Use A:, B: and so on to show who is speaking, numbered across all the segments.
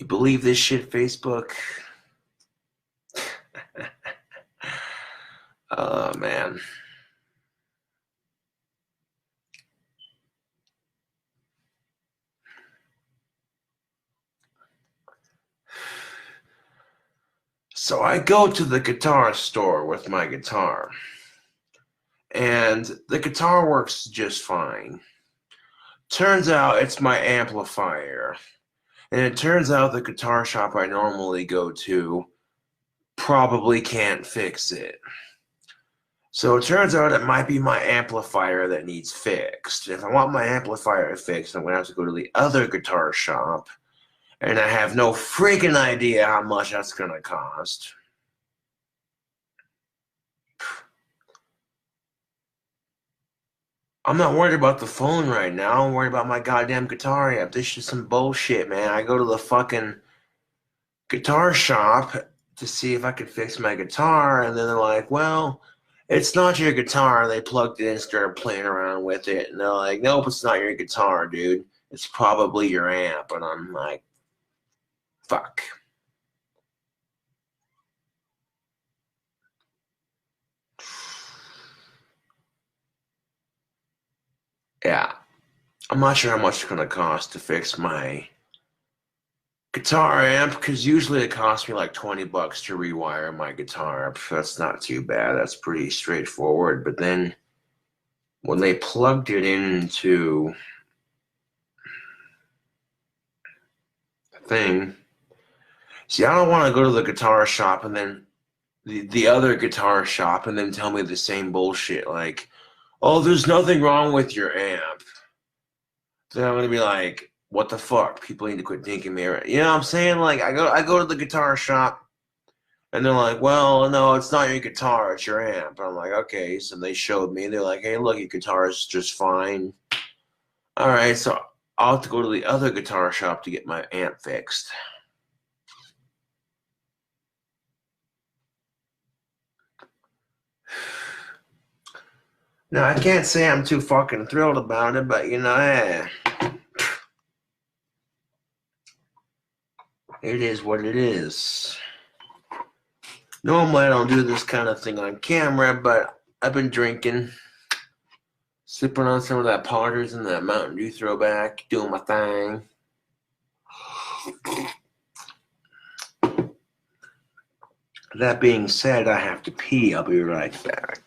A: believe this shit, Facebook? Oh, man. So I go to the guitar store with my guitar, and the guitar works just fine. Turns out it's my amplifier. And it turns out the guitar shop I normally go to probably can't fix it. So it turns out it might be my amplifier that needs fixed. If I want my amplifier fixed, I'm going to have to go to the other guitar shop, and I have no freaking idea how much that's going to cost. I'm not worried about the phone right now. I'm worried about my goddamn guitar amp. This is some bullshit, man. I go to the fucking guitar shop to see if I can fix my guitar, and then they're like, well, it's not your guitar. They plugged it in and started playing around with it, and they're like, nope, it's not your guitar, dude. It's probably your amp. And I'm like, fuck. Yeah, I'm not sure how much it's going to cost to fix my guitar amp, because usually it costs me like $20 to rewire my guitar. That's not too bad. That's pretty straightforward. But then when they plugged it into the thing, see, I don't want to go to the guitar shop and then the other guitar shop and then tell me the same bullshit like, oh, there's nothing wrong with your amp. Then I'm gonna be like, what the fuck? People need to quit thinking me. You know what I'm saying? Like, I go to the guitar shop, and they're like, well, no, it's not your guitar, it's your amp. And I'm like, okay. So they showed me. They're like, hey, look, your guitar is just fine. All right, so I'll have to go to the other guitar shop to get my amp fixed. Now, I can't say I'm too fucking thrilled about it, but, you know, it is what it is. Normally, I don't do this kind of thing on camera, but I've been drinking, sipping on some of that Potters and that Mountain Dew throwback, doing my thing. That being said, I have to pee. I'll be right back.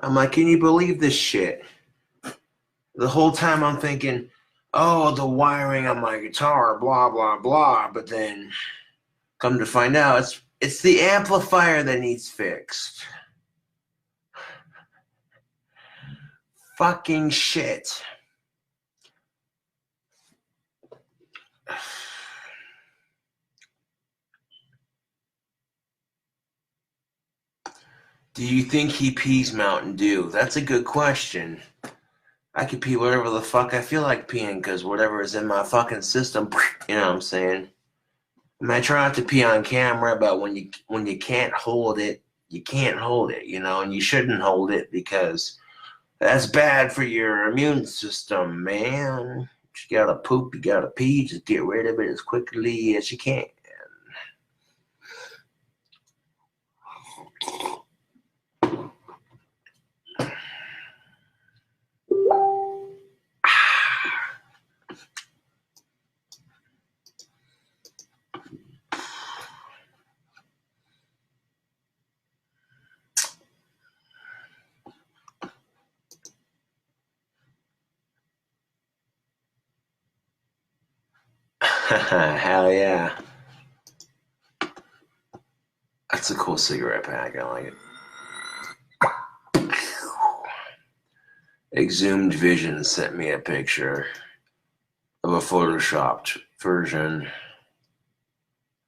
A: I'm like, can you believe this shit? The whole time I'm thinking, oh, the wiring on my guitar, blah, blah, blah. But then come to find out, it's the amplifier that needs fixed. Fucking shit. Do you think he pees Mountain Dew? That's a good question. I could pee whatever the fuck I feel like peeing because whatever is in my fucking system, you know what I'm saying? I mean, I try not to pee on camera, but when you can't hold it, you can't hold it, you know, and you shouldn't hold it because that's bad for your immune system, man. You gotta poop, you gotta pee, just get rid of it as quickly as you can. Hell yeah. That's a cool cigarette pack. I like it. Exhumed Vision sent me a picture of a photoshopped version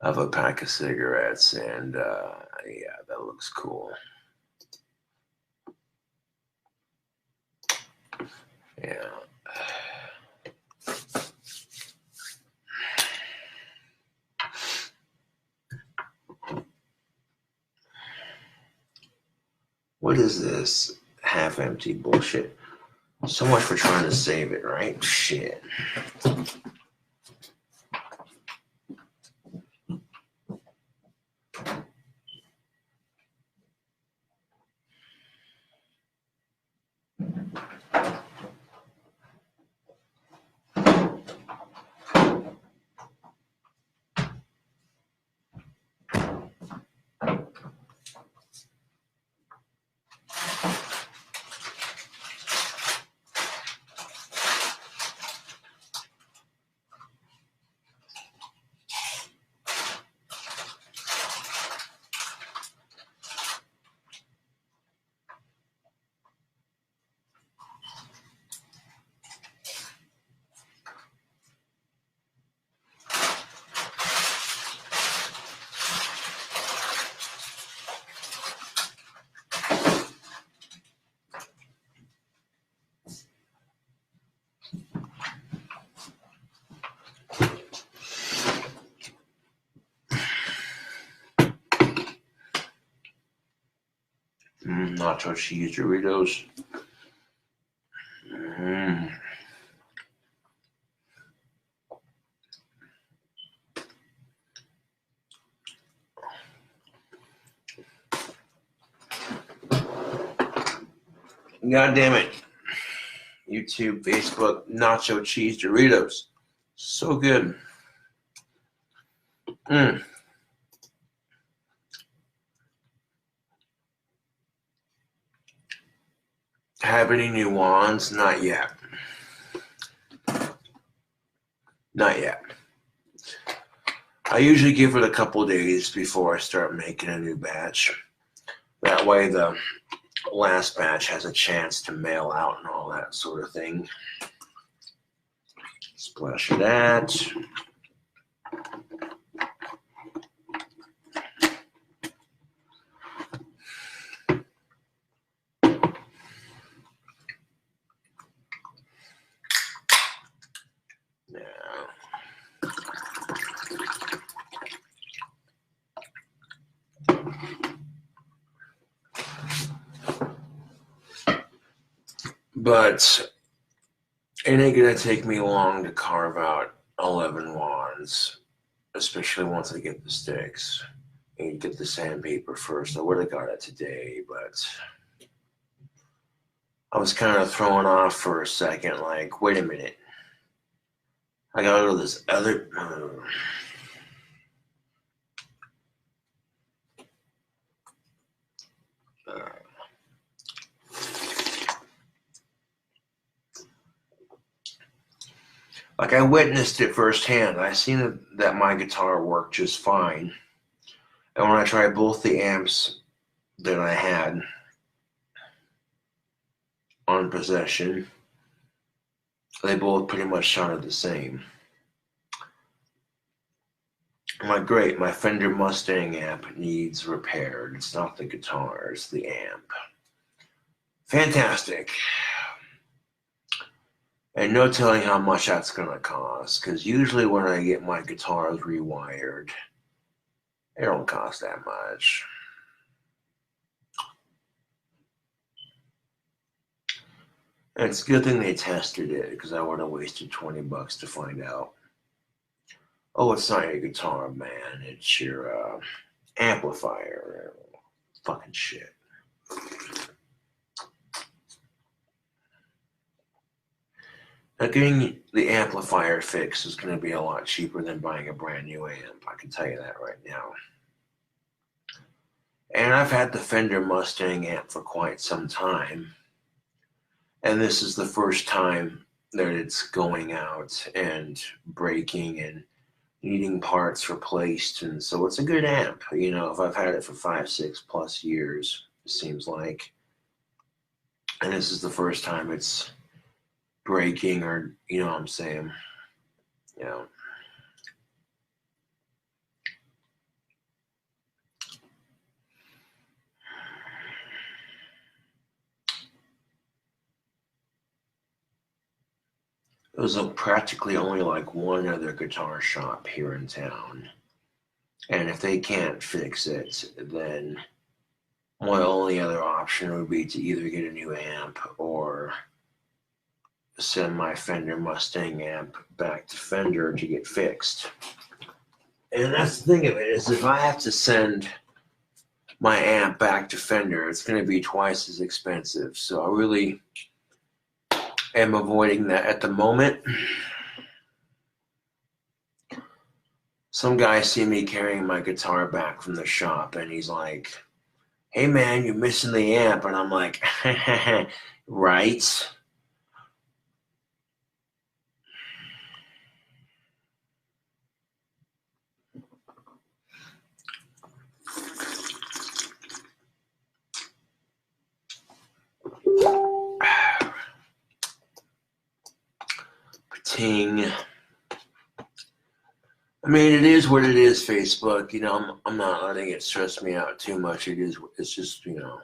A: of a pack of cigarettes, and yeah, that looks cool. Yeah. What is this half-empty bullshit? So much for trying to save it, right? Shit. Nacho cheese Doritos. God damn it. YouTube, Facebook, nacho cheese Doritos. So good. Have any new wands? Not yet. Not yet. I usually give it a couple days before I start making a new batch. That way the last batch has a chance to mail out and all that sort of thing. Splash of that. But it ain't gonna take me long to carve out 11 wands, especially once I get the sticks. And get the sandpaper first. I would have got it today, but I was kind of thrown off for a second, like, wait a minute. I gotta go to this other... Like, I witnessed it firsthand. I seen that my guitar worked just fine. And when I tried both the amps that I had on possession, they both pretty much sounded the same. When like, great, my Fender Mustang amp needs repaired. It's not the guitar, it's the amp. Fantastic. And no telling how much that's going to cost, because usually when I get my guitars rewired, they don't cost that much. And it's a good thing they tested it, because I would have wasted $20 to find out. Oh, it's not your guitar, man. It's your amplifier. Fucking shit. Now, getting the amplifier fixed is going to be a lot cheaper than buying a brand new amp. I can tell you that right now. And I've had the Fender Mustang amp for quite some time. And this is the first time that it's going out and breaking and needing parts replaced. And so it's a good amp. You know, if I've had it for 5, 6+ years, it seems like. And this is the first time it's breaking, or, you know what I'm saying? You know. There's practically only like one other guitar shop here in town. And if they can't fix it, then my only other option would be to either get a new amp or send my Fender Mustang amp back to Fender to get fixed. And that's the thing of it, is if I have to send my amp back to Fender, it's going to be twice as expensive. So I really am avoiding that at the moment. Some guy see me carrying my guitar back from the shop, and he's like, "Hey man, you're missing the amp." And I'm like, right? Ting. I mean, it is what it is, Facebook. You know, I'm not letting it stress me out too much. It's just, you know.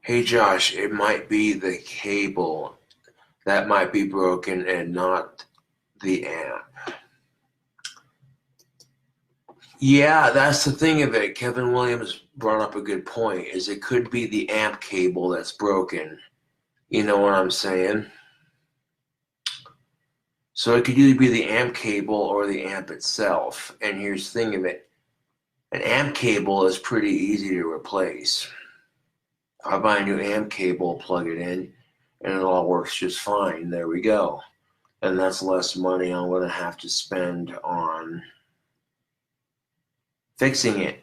A: Hey Josh, it might be the cable that might be broken and not the amp. Yeah, that's the thing of it. Kevin Williams brought up a good point, is it could be the amp cable that's broken. You know what I'm saying? So it could either be the amp cable or the amp itself. And here's the thing of it. An amp cable is pretty easy to replace. I buy a new amp cable, plug it in, and it all works just fine. There we go. And that's less money I'm going to have to spend on fixing it.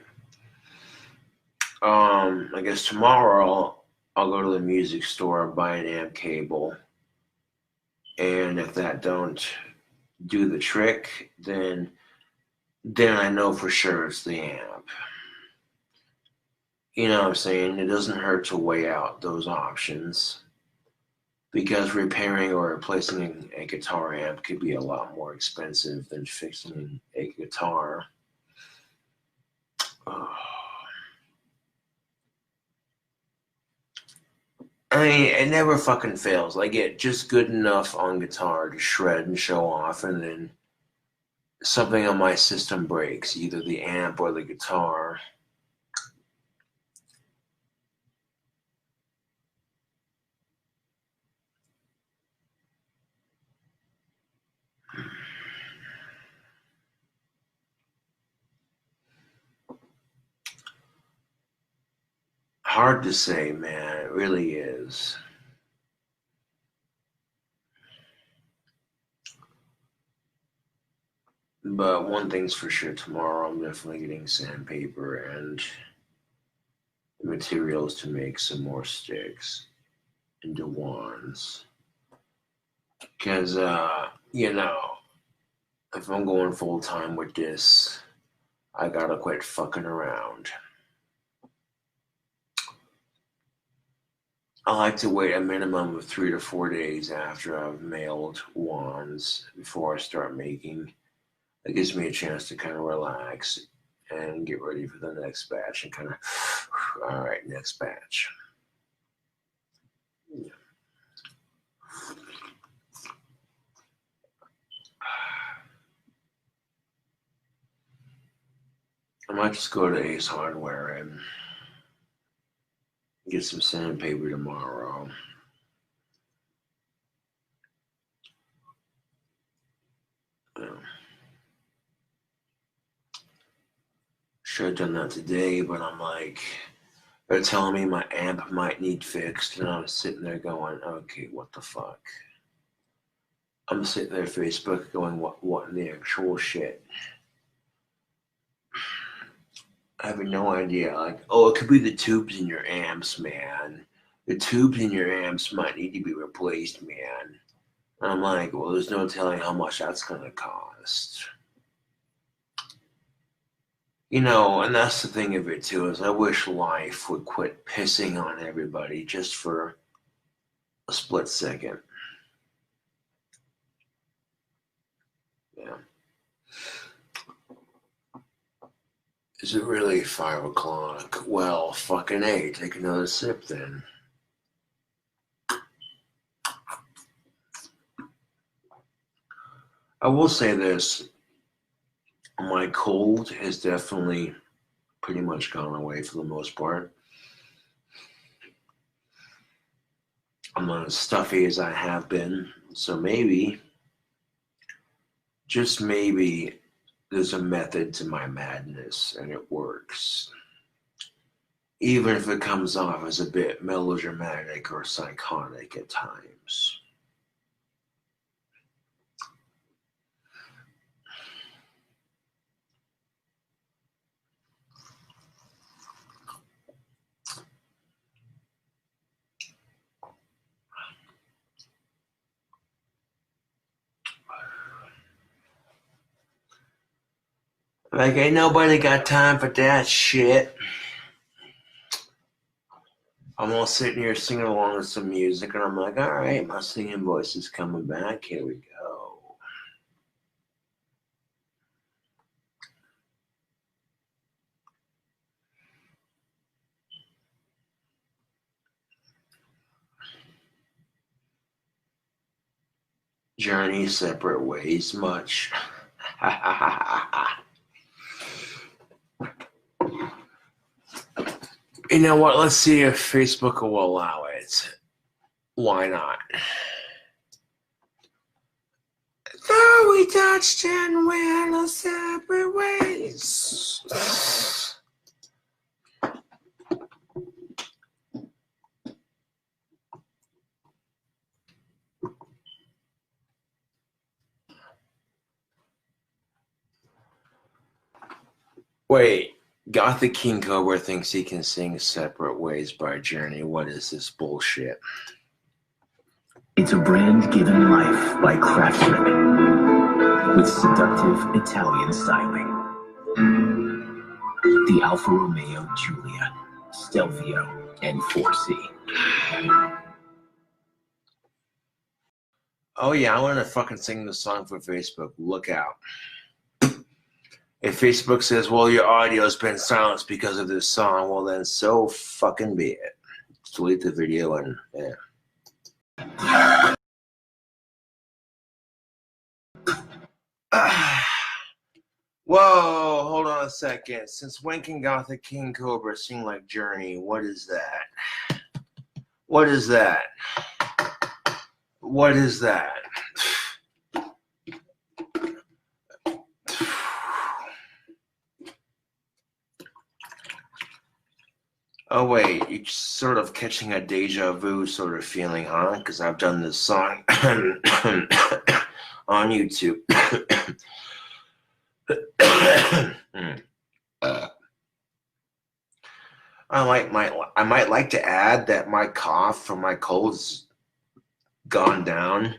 A: I guess tomorrow I'll go to the music store, buy an amp cable, and if that don't do the trick, then I know for sure it's the amp. You know what I'm saying? It doesn't hurt to weigh out those options, because repairing or replacing a guitar amp could be a lot more expensive than fixing a guitar. I mean, it never fucking fails. I get just good enough on guitar to shred and show off, and then something on my system breaks, either the amp or the guitar. Hard to say, man. It really is. But one thing's for sure, tomorrow I'm definitely getting sandpaper and materials to make some more sticks into wands. Because, you know, if I'm going full time with this, I gotta quit fucking around. I like to wait a minimum of 3 to 4 days after I've mailed wands before I start making. It gives me a chance to kind of relax and get ready for the next batch and kind of, all right, next batch. Yeah. I might just go to Ace Hardware and get some sandpaper tomorrow. Yeah. Should have done that today, but I'm like, they're telling me my amp might need fixed, and I'm sitting there going, okay, what the fuck? I'm sitting there Facebook going, what in the actual shit? I have no idea. Like, oh, it could be the tubes in your amps, man. The tubes in your amps might need to be replaced, man. And I'm like, well, there's no telling how much that's going to cost. You know, and that's the thing of it, too, is I wish life would quit pissing on everybody just for a split second. Yeah. Is it really 5 o'clock? Well, fucking A, take another sip then. I will say this. My cold has definitely pretty much gone away for the most part. I'm not as stuffy as I have been, so maybe, just maybe, there's a method to my madness and it works. Even if it comes off as a bit melodramatic or psychotic at times. Like, ain't nobody got time for that shit. I'm all sitting here singing along with some music, and I'm like, all right, my singing voice is coming back. Here we go. Journey separate ways much. You know what? Let's see if Facebook will allow it. Why not? Though we touched and went our separate ways. Wait, Gothic King Cobra thinks he can sing Separate Ways by Journey. What is this bullshit?
B: It's a brand given life by craftsmen with seductive Italian styling. The Alfa Romeo Giulia, Stelvio, and 4C.
A: Oh yeah, I want to fucking sing the song for Facebook. Look out. If Facebook says, well, your audio's been silenced because of this song, well then so fucking be it. Delete the video and yeah. Whoa, hold on a second. Since when can Gothic King Cobra sing like Journey? What is that? What is that? What is that? Oh wait, you're sort of catching a deja vu sort of feeling, huh? Because I've done this song on YouTube. I might like to add that my cough from my cold's gone down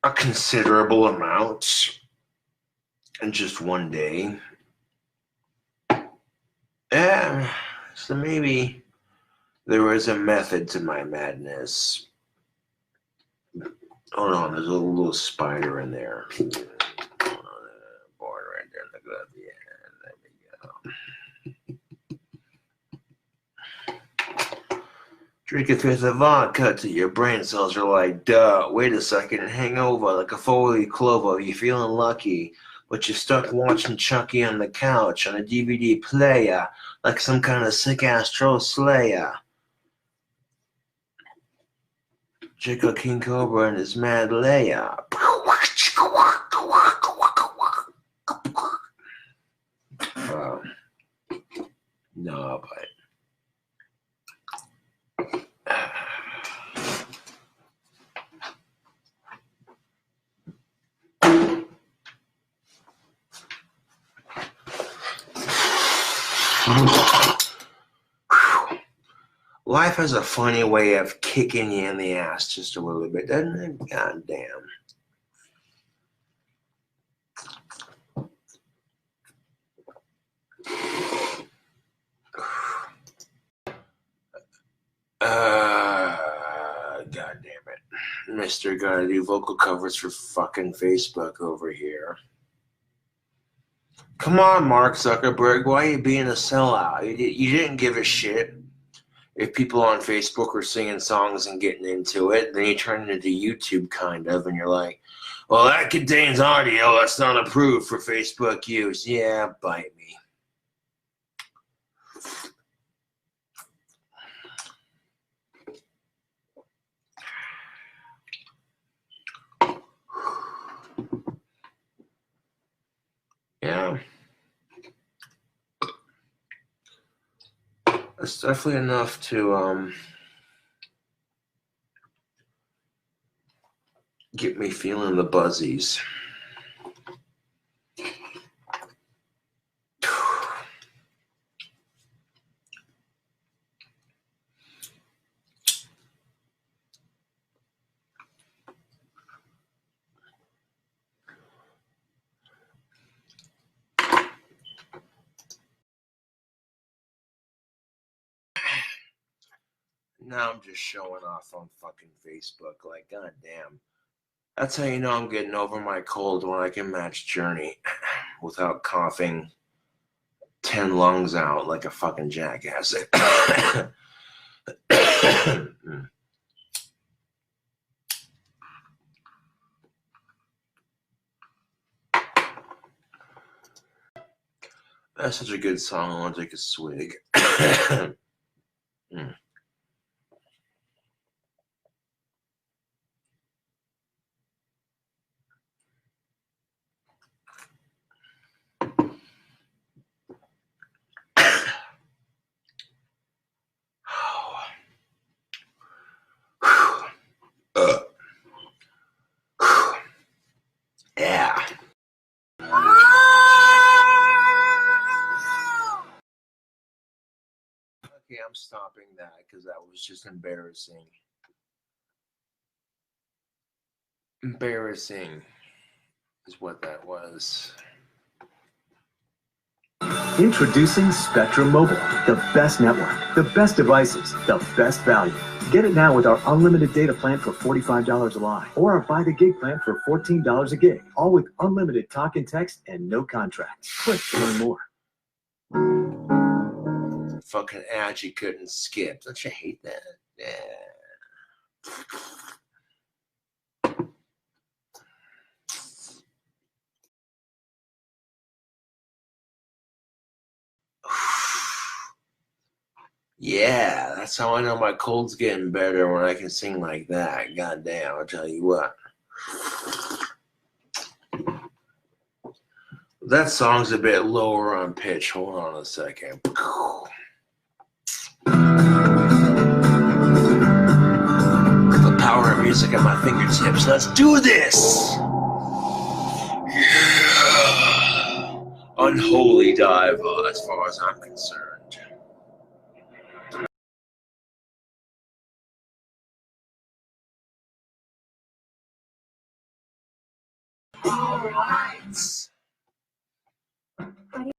A: a considerable amount in just one day. Yeah, so maybe there was a method to my madness. Hold on, there's a little spider in there. Hold on, boy, right there in the glove. Yeah, there we go. Drink a fifth of vodka till your brain cells are like, duh, wait a second, hangover like a four-leaf clover. You're feeling lucky, but you're stuck watching Chucky on the couch on a DVD player like some kind of sick-ass troll slayer. Check out King Cobra and his mad layer. No, but life has a funny way of kicking you in the ass just a little bit, doesn't it? God damn. God damn it. Mister gotta do vocal covers for fucking Facebook over here. Come on, Mark Zuckerberg, why are you being a sellout? You didn't give a shit if people on Facebook were singing songs and getting into it. Then you turn it into YouTube, kind of, and you're like, well, that contains audio that's not approved for Facebook use. Yeah, bite me. Yeah. It's definitely enough to get me feeling the buzzies. Now I'm just showing off on fucking Facebook. Like, goddamn. That's how you know I'm getting over my cold, when I can match Journey without coughing 10 lungs out like a fucking jackass. That's such a good song. I want to take a swig. Yeah. Okay, I'm stopping that because that was just embarrassing. Embarrassing is what that was.
C: Introducing Spectrum Mobile, the best network, the best devices, the best value. Get it now with our unlimited data plan for $45 a line, or our buy the gig plan for $14 a gig, all with unlimited talk and text and no contract. Click to learn more.
A: Fucking ad you couldn't skip. Don't you hate that? Yeah. Yeah, that's how I know my cold's getting better, when I can sing like that. God damn, I'll tell you what. That song's a bit lower on pitch. Hold on a second. The power of music at my fingertips. Let's do this! Yeah! unholy dive as far as I'm concerned. All right.